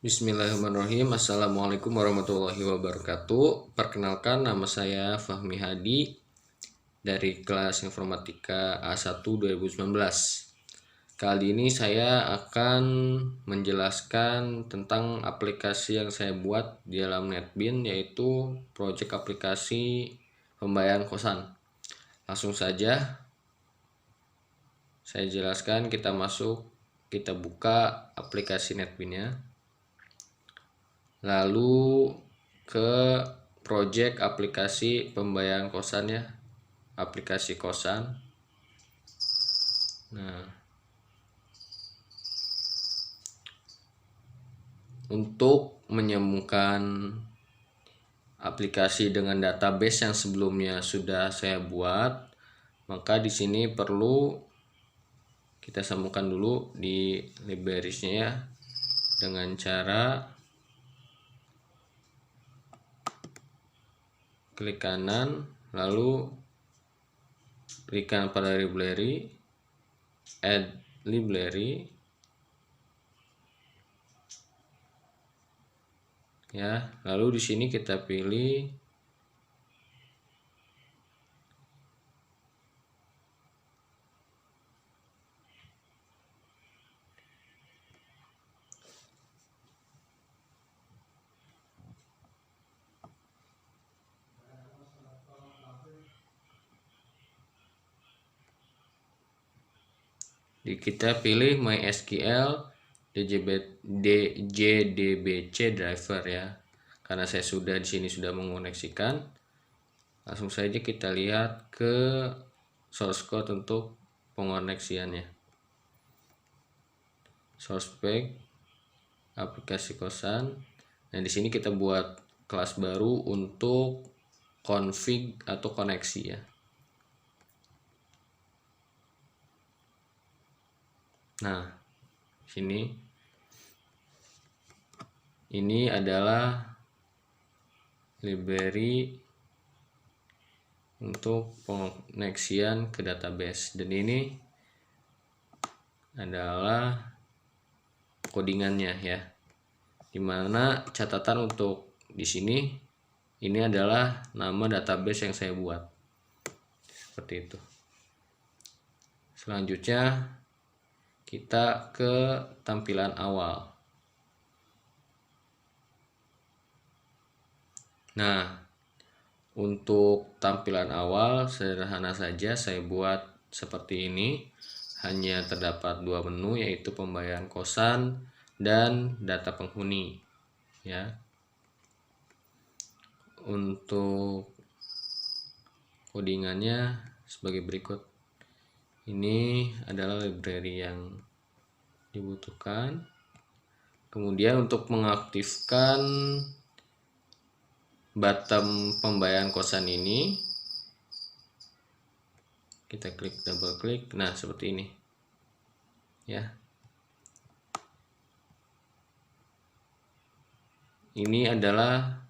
Bismillahirrahmanirrahim. Assalamualaikum warahmatullahi wabarakatuh. Perkenalkan, nama saya Fahmi Hadi dari kelas Informatika A1 2019. Kali ini saya akan menjelaskan tentang aplikasi yang saya buat di dalam NetBeans, yaitu project aplikasi pembayaran kosan. Langsung saja saya jelaskan, kita buka aplikasi NetBeans-nya. Lalu ke project aplikasi pembayaran kosan ya, aplikasi kosan. Nah, untuk menyambungkan aplikasi dengan database yang sebelumnya sudah saya buat, maka di sini perlu kita sambungkan dulu di librariesnya ya, dengan cara klik kanan, lalu berikan pada library, add library ya. Lalu di sini kita pilih kita pilih MySQL JDBC driver ya. Karena saya sudah di sini sudah mengoneksikan, langsung saja kita lihat ke source code untuk pengoneksiannya. Source pack aplikasi kosan. Nah, di sini kita buat kelas baru untuk config atau koneksi ya. Nah, sini ini adalah library untuk pengoneksian ke database, dan ini adalah codingannya ya. Dimana catatan untuk di sini, ini adalah nama database yang saya buat, seperti itu. Selanjutnya kita ke tampilan awal. Nah, untuk tampilan awal sederhana saja saya buat seperti ini. Hanya terdapat dua menu, yaitu pembayaran kosan dan data penghuni ya. Untuk codingannya sebagai berikut. Ini adalah library yang dibutuhkan. Kemudian untuk mengaktifkan button pembayaran kosan ini, kita klik, double klik. Nah, seperti ini ya. Ini adalah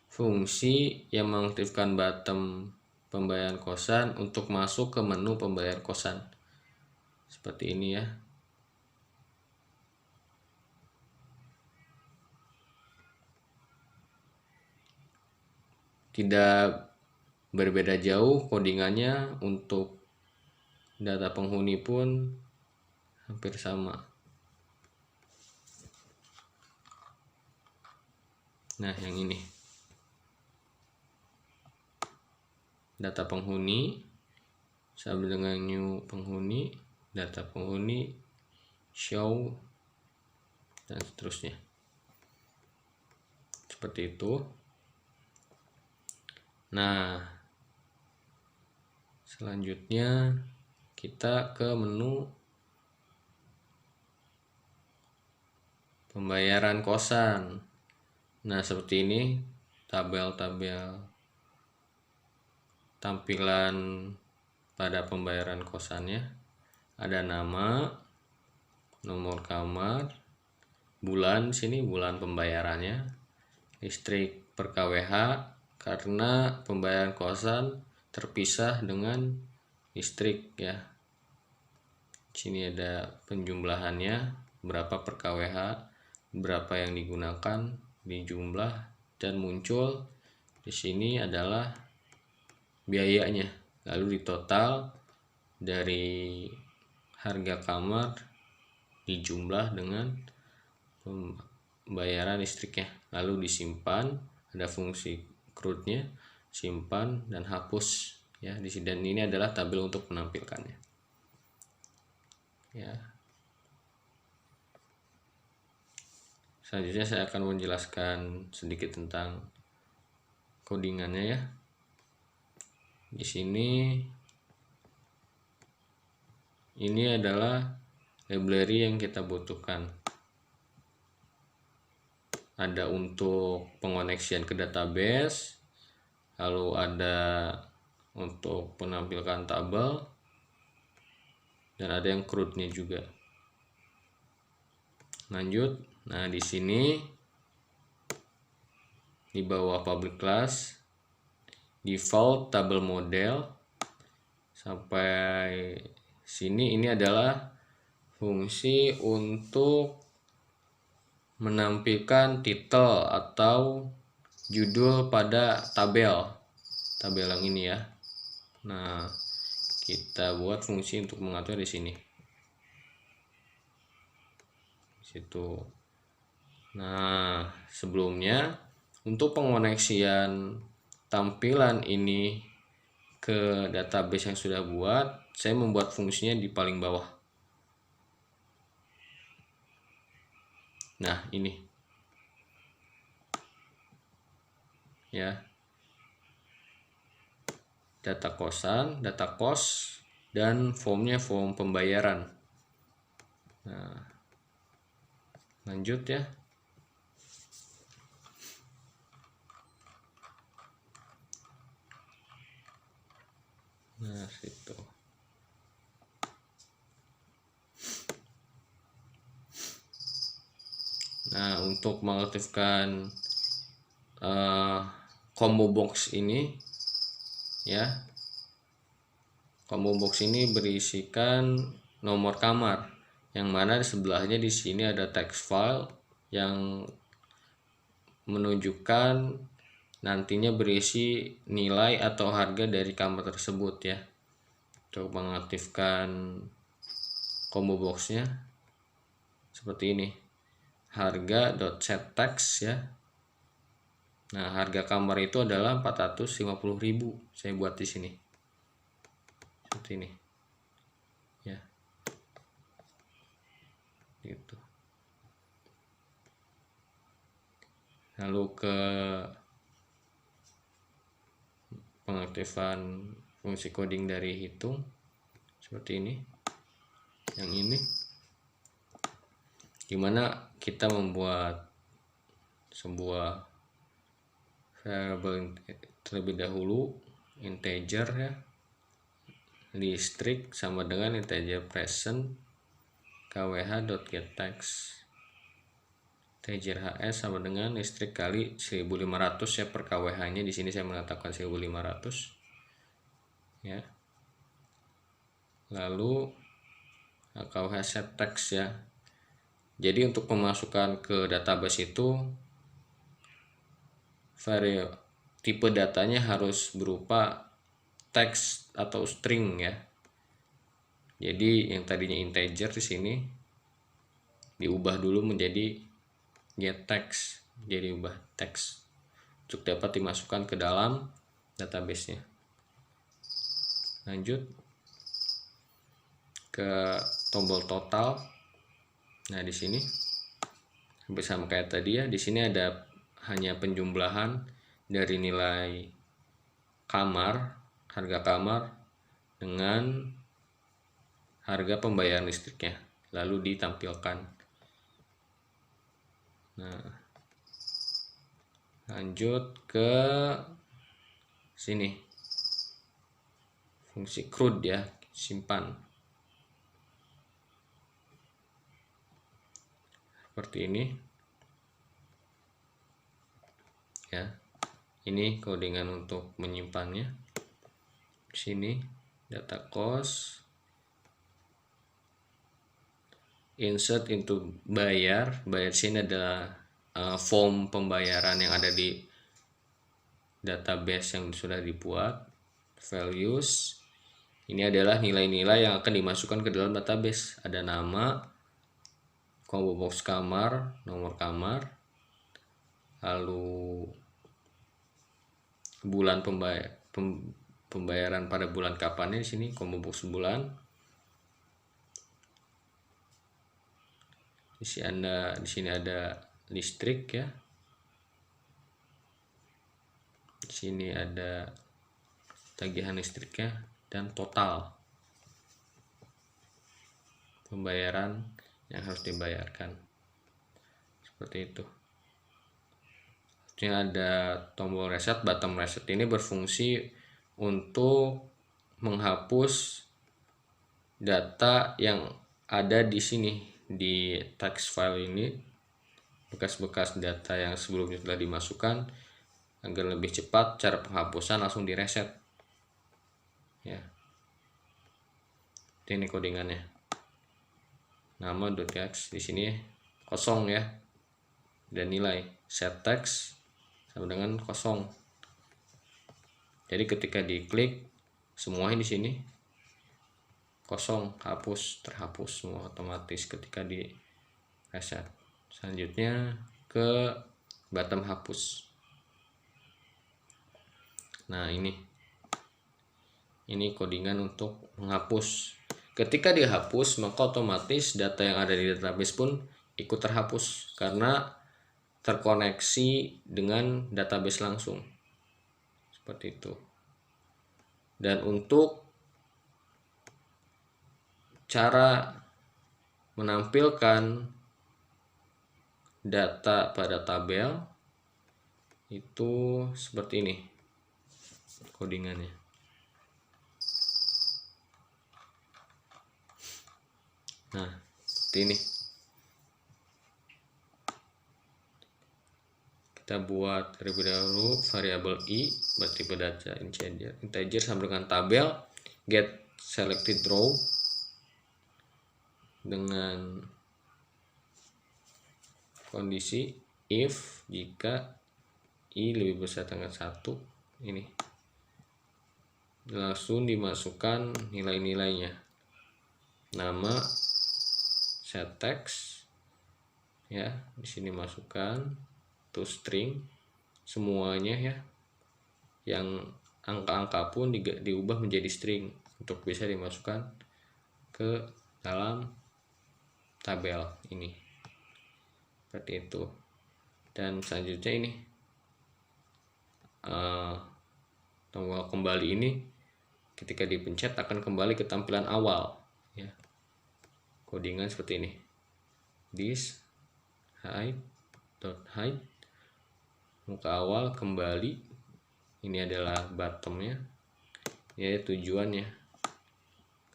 fungsi yang mengaktifkan button pembayaran kosan untuk masuk ke menu pembayaran kosan, seperti ini ya. Tidak berbeda jauh codingannya, untuk data penghuni pun hampir sama. Nah, yang ini data penghuni sama dengan new penghuni, data penghuni, show, dan seterusnya, seperti itu. Nah, selanjutnya kita ke menu pembayaran kosan. Nah, seperti ini tabel-tabel tampilan pada pembayaran kosannya. Ada nama, nomor kamar, bulan, sini bulan pembayarannya, listrik per kWh, karena pembayaran kosan terpisah dengan listrik ya. Sini ada penjumlahannya berapa per kWh, berapa yang digunakan di jumlah, dan muncul di sini adalah biayanya. Lalu ditotal dari harga kamar dijumlah dengan pembayaran listriknya, lalu disimpan. Ada fungsi CRUD-nya, simpan dan hapus ya di sini, dan ini adalah tabel untuk menampilkannya ya. Selanjutnya saya akan menjelaskan sedikit tentang codingannya ya. Di sini ini adalah library yang kita butuhkan. Ada untuk pengoneksian ke database, lalu ada untuk menampilkan tabel, dan ada yang CRUD-nya juga. Lanjut, nah di sini di bawah public class default table model sampai sini, ini adalah fungsi untuk menampilkan title atau judul pada tabel yang ini ya. Nah, kita buat fungsi untuk mengatur di sini. Situ. Nah, sebelumnya untuk pengoneksian tampilan ini ke database yang sudah buat, saya membuat fungsinya di paling bawah. Nah, ini ya, data kosan, data kos, dan formnya form pembayaran. Nah, lanjut ya. Nah, situ. Nah, untuk mengaktifkan combo box ini ya, combo box ini berisikan nomor kamar, yang mana di sebelahnya di sini ada text file yang menunjukkan nantinya berisi nilai atau harga dari kamar tersebut ya. Untuk mengaktifkan combo boxnya seperti ini, harga.setText ya. Nah, harga kamar itu adalah 450.000. Saya buat di sini seperti ini ya, gitu. Lalu ke pengaktifan fungsi coding dari hitung seperti ini. Yang ini gimana kita membuat sebuah variable terlebih dahulu, integer ya, listrik sama dengan integer present kwh.getText, integer hs sama dengan listrik kali 1500 ya per kwh nya. Di sini saya menetapkan 1500 ya. Lalu kwh setText ya. Jadi untuk pemasukan ke database itu tipe datanya harus berupa teks atau string ya. Jadi yang tadinya integer di sini diubah dulu menjadi getText, jadi ubah teks untuk dapat dimasukkan ke dalam database-nya. Lanjut ke tombol total. Nah, di sini hampir sama kayak tadi ya. Di sini ada hanya penjumlahan dari nilai kamar, harga kamar dengan harga pembayaran listriknya, lalu ditampilkan. Nah, lanjut ke sini, fungsi CRUD ya, simpan. Seperti ini ya. Ini codingan untuk menyimpannya. Sini data cost, insert into bayar sini adalah form pembayaran yang ada di database yang sudah dibuat. Values ini adalah nilai-nilai yang akan dimasukkan ke dalam database. Ada nama, combo box kamar, nomor kamar, lalu bulan pembayaran pada bulan kapannya di sini combo box bulan. Di sini ada listrik ya. Di sini ada tagihan listriknya dan total pembayaran yang harus dibayarkan. Seperti itu. Ini ada tombol reset, button reset ini berfungsi untuk menghapus data yang ada di sini di text file ini, bekas-bekas data yang sebelumnya telah dimasukkan. Agar lebih cepat cara penghapusan langsung direset ya. Ini codingannya. Nama.txt di sini kosong ya, dan nilai set text sama dengan kosong. Jadi ketika diklik semua di sini kosong, terhapus semua otomatis ketika di reset. Selanjutnya ke button hapus. Nah, ini codingan untuk menghapus. Ketika dihapus, maka otomatis data yang ada di database pun ikut terhapus karena terkoneksi dengan database langsung. Seperti itu. Dan untuk cara menampilkan data pada tabel itu seperti ini codingannya. Nah, seperti ini. Kita buat terlebih dahulu variabel i bertipe data integer sama dengan tabel get selected row dengan kondisi if jika i lebih besar dengan 1. Ini langsung dimasukkan nilai-nilainya, nama, set text ya, di sini masukkan to string semuanya ya, yang angka-angka pun diubah menjadi string untuk bisa dimasukkan ke dalam tabel ini. Seperti itu. Dan selanjutnya ini tombol kembali ini ketika dipencet akan kembali ke tampilan awal ya. Codingan seperti ini. This hide muka awal kembali. Ini adalah bottomnya ya, tujuannya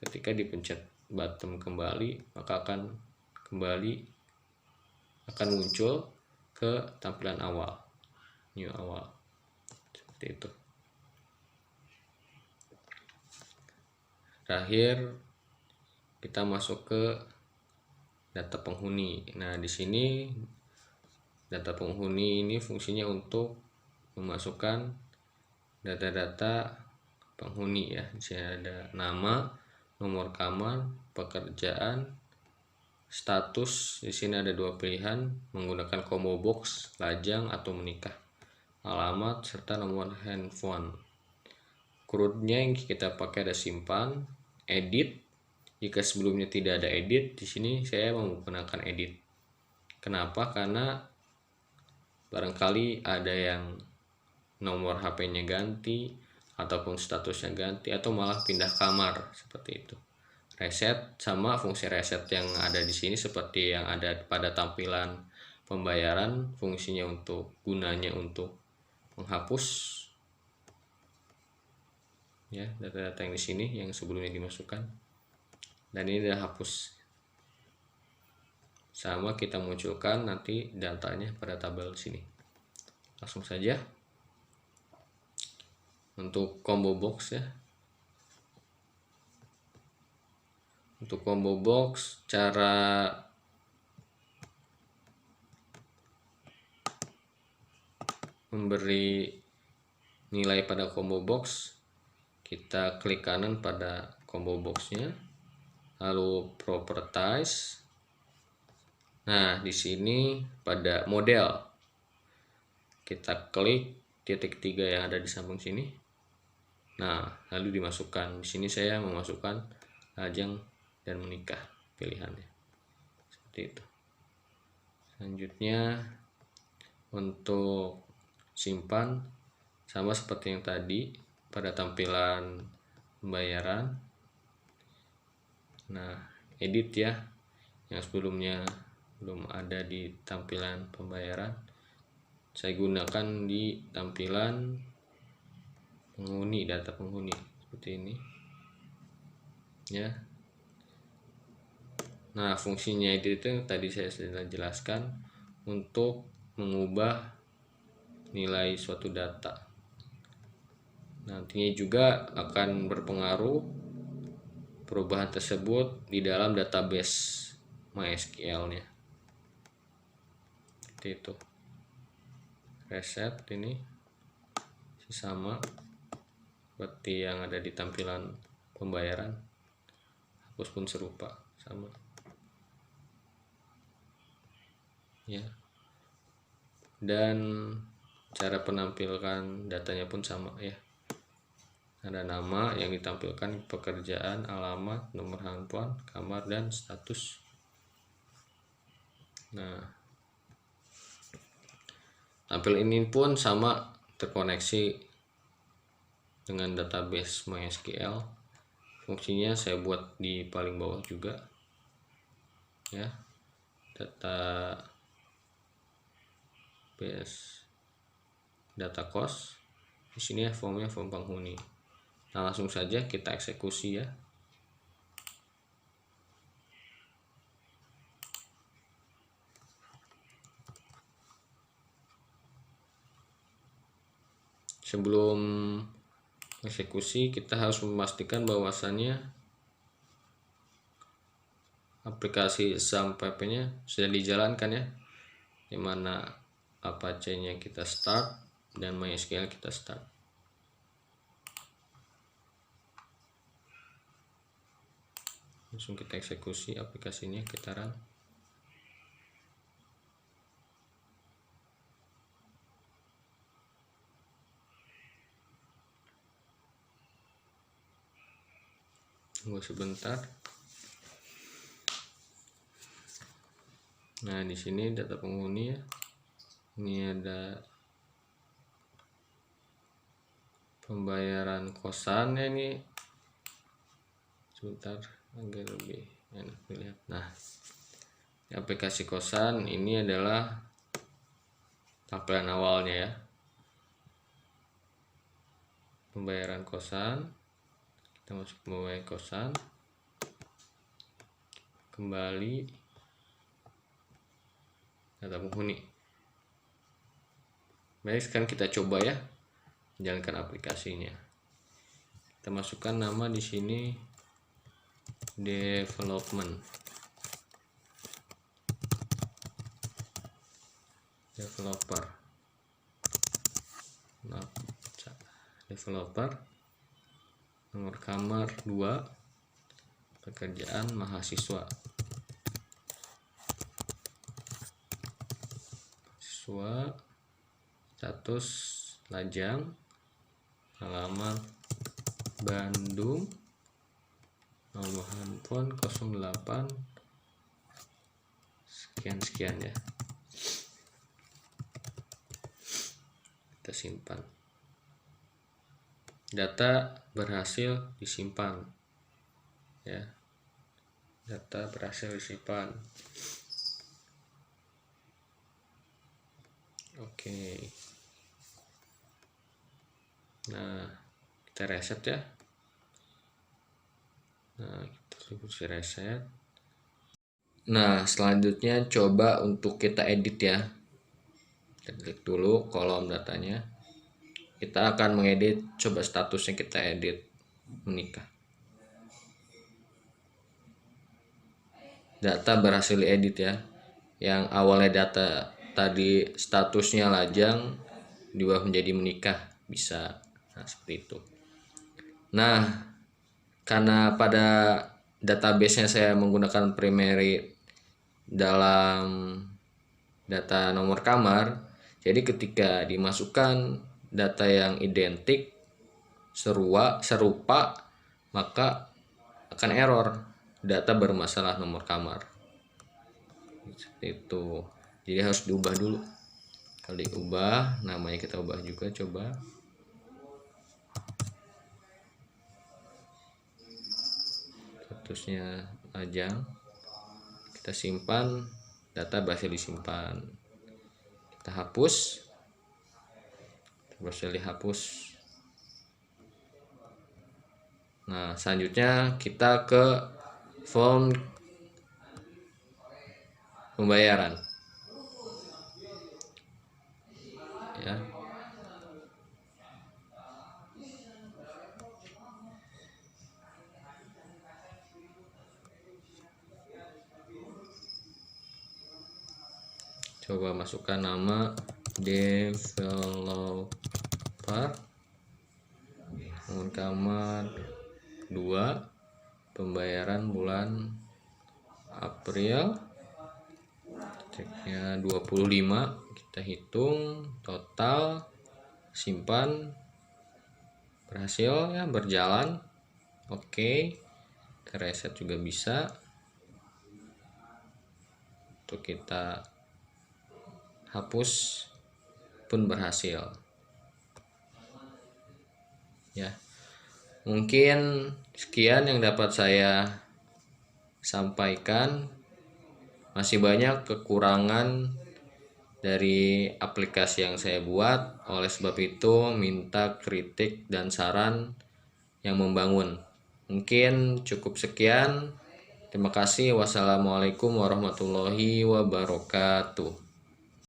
ketika dipencet bottom kembali maka akan muncul ke tampilan awal, new awal, seperti itu. Terakhir kita masuk ke data penghuni. Nah, di sini data penghuni ini fungsinya untuk memasukkan data-data penghuni ya. Di sini ada nama, nomor kamar, pekerjaan, status. Di sini ada 2 pilihan menggunakan combo box, lajang atau menikah, alamat serta nomor handphone. CRUD-nya yang kita pakai ada simpan, edit. Jika sebelumnya tidak ada edit, di sini saya menggunakan edit. Kenapa? Karena barangkali ada yang nomor HP-nya ganti ataupun statusnya ganti atau malah pindah kamar seperti itu. Reset sama fungsi reset yang ada di sini seperti yang ada pada tampilan pembayaran, fungsinya gunanya untuk menghapus ya data-data yang di sini yang sebelumnya dimasukkan, dan ini udah hapus. Sama kita munculkan nanti datanya pada tabel sini. Langsung saja untuk combo box ya. Untuk combo box cara memberi nilai pada combo box, kita klik kanan pada combo boxnya, lalu properties. Nah, di sini pada model kita klik titik 3 yang ada di samping sini. Nah, lalu dimasukkan. Di sini saya memasukkan lajang dan menikah pilihannya. Seperti itu. Selanjutnya untuk simpan sama seperti yang tadi pada tampilan pembayaran. Nah, edit ya, yang sebelumnya belum ada di tampilan pembayaran, saya gunakan di tampilan penghuni, data penghuni seperti ini ya. Nah, fungsinya edit itu tadi saya sudah jelaskan, untuk mengubah nilai suatu data. Nantinya juga akan berpengaruh perubahan tersebut di dalam database MySQL-nya. Seperti itu. Reset ini sama seperti yang ada di tampilan pembayaran. Hapus pun serupa, sama. Ya. Dan cara penampilkan datanya pun sama ya. Ada nama yang ditampilkan, pekerjaan, alamat, nomor handphone, kamar, dan status. Nah, tampil ini pun sama, terkoneksi dengan database MySQL. Fungsinya saya buat di paling bawah juga ya. Data cost. Di sini ya formnya form penghuni. Nah, langsung saja kita eksekusi ya. Sebelum eksekusi kita harus memastikan bahwasannya aplikasi XAMPP-nya sudah dijalankan ya, dimana Apache-nya kita start dan MySQL kita start. Langsung kita eksekusi aplikasinya, kita run. Tunggu sebentar. Nah, di sini data penghuni ya. Ini ada pembayaran kosan ya, ini. Sebentar agar lebih enak dilihat. Nah, aplikasi kosan ini adalah tampilan awalnya ya. Pembayaran kosan. Kita masuk pembayaran kosan. Kembali data penghuni. Baik, sekarang kita coba ya jalankan aplikasinya. Kita masukkan nama di sini developer. Nomor kamar 2, pekerjaan mahasiswa. Status lajang, alamat Bandung, nomor handphone 08 sekian ya. Kita simpan. Data berhasil disimpan ya. Data berhasil disimpan. Oke. Nah, kita reset ya. Nah, kita reset. Nah, selanjutnya coba untuk kita edit ya. Kita klik dulu kolom datanya. Kita akan mengedit, coba statusnya kita edit menikah. Data berhasil diedit ya. Yang awalnya data tadi statusnya lajang diubah menjadi menikah, bisa. Nah, seperti itu. Nah, karena pada database-nya saya menggunakan primary dalam data nomor kamar, jadi ketika dimasukkan data yang identik serupa, maka akan error, data bermasalah nomor kamar. Seperti itu. Jadi harus diubah dulu. Kalau diubah, namanya kita ubah juga, coba. Statusnya lajang. Kita simpan, data berhasil disimpan. Kita hapus. Berhasil dihapus. Nah, selanjutnya kita ke form pembayaran. Ya. Coba masukkan nama developer, nomor kamar 2, pembayaran bulan April, ceknya 25, kita hitung total, simpan, berhasil ya, berjalan. Oke, ke reset juga bisa. Untuk kita hapus pun berhasil ya. Mungkin sekian yang dapat saya sampaikan. Masih banyak kekurangan dari aplikasi yang saya buat, oleh sebab itu minta kritik dan saran yang membangun. Mungkin cukup sekian. Terima kasih. Wassalamualaikum warahmatullahi wabarakatuh.